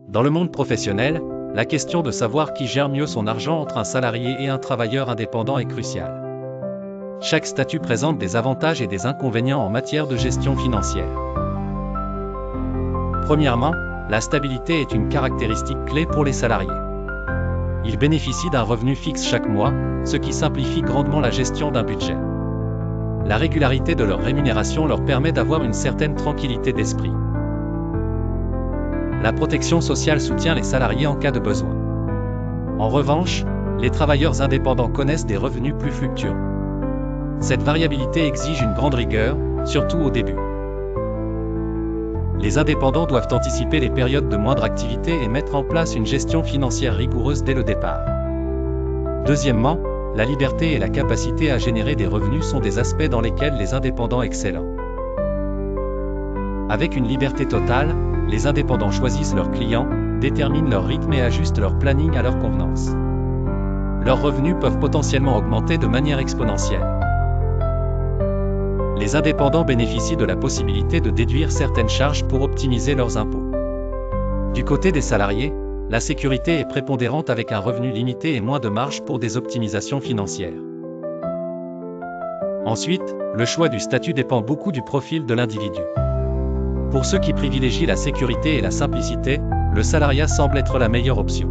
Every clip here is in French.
Dans le monde professionnel, la question de savoir qui gère mieux son argent entre un salarié et un travailleur indépendant est cruciale. Chaque statut présente des avantages et des inconvénients en matière de gestion financière. Premièrement, la stabilité est une caractéristique clé pour les salariés. Ils bénéficient d'un revenu fixe chaque mois, ce qui simplifie grandement la gestion d'un budget. La régularité de leur rémunération leur permet d'avoir une certaine tranquillité d'esprit. La protection sociale soutient les salariés en cas de besoin. En revanche, les travailleurs indépendants connaissent des revenus plus fluctuants. Cette variabilité exige une grande rigueur, surtout au début. Les indépendants doivent anticiper les périodes de moindre activité et mettre en place une gestion financière rigoureuse dès le départ. Deuxièmement, la liberté et la capacité à générer des revenus sont des aspects dans lesquels les indépendants excellent. Avec une liberté totale, les indépendants choisissent leurs clients, déterminent leur rythme et ajustent leur planning à leur convenance. Leurs revenus peuvent potentiellement augmenter de manière exponentielle. Les indépendants bénéficient de la possibilité de déduire certaines charges pour optimiser leurs impôts. Du côté des salariés, la sécurité est prépondérante avec un revenu limité et moins de marge pour des optimisations financières. Ensuite, le choix du statut dépend beaucoup du profil de l'individu. Pour ceux qui privilégient la sécurité et la simplicité, le salariat semble être la meilleure option.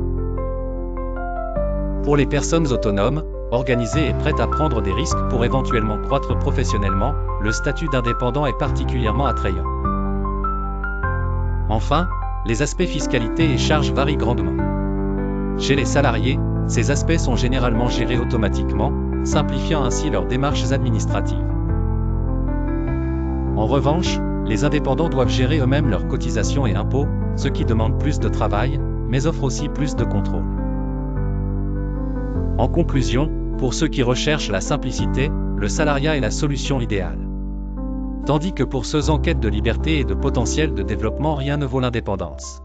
Pour les personnes autonomes, organisées et prêtes à prendre des risques pour éventuellement croître professionnellement, le statut d'indépendant est particulièrement attrayant. Enfin, les aspects fiscalité et charges varient grandement. Chez les salariés, ces aspects sont généralement gérés automatiquement, simplifiant ainsi leurs démarches administratives. En revanche, les indépendants doivent gérer eux-mêmes leurs cotisations et impôts, ce qui demande plus de travail, mais offre aussi plus de contrôle. En conclusion, pour ceux qui recherchent la simplicité, le salariat est la solution idéale. Tandis que pour ceux en quête de liberté et de potentiel de développement, rien ne vaut l'indépendance.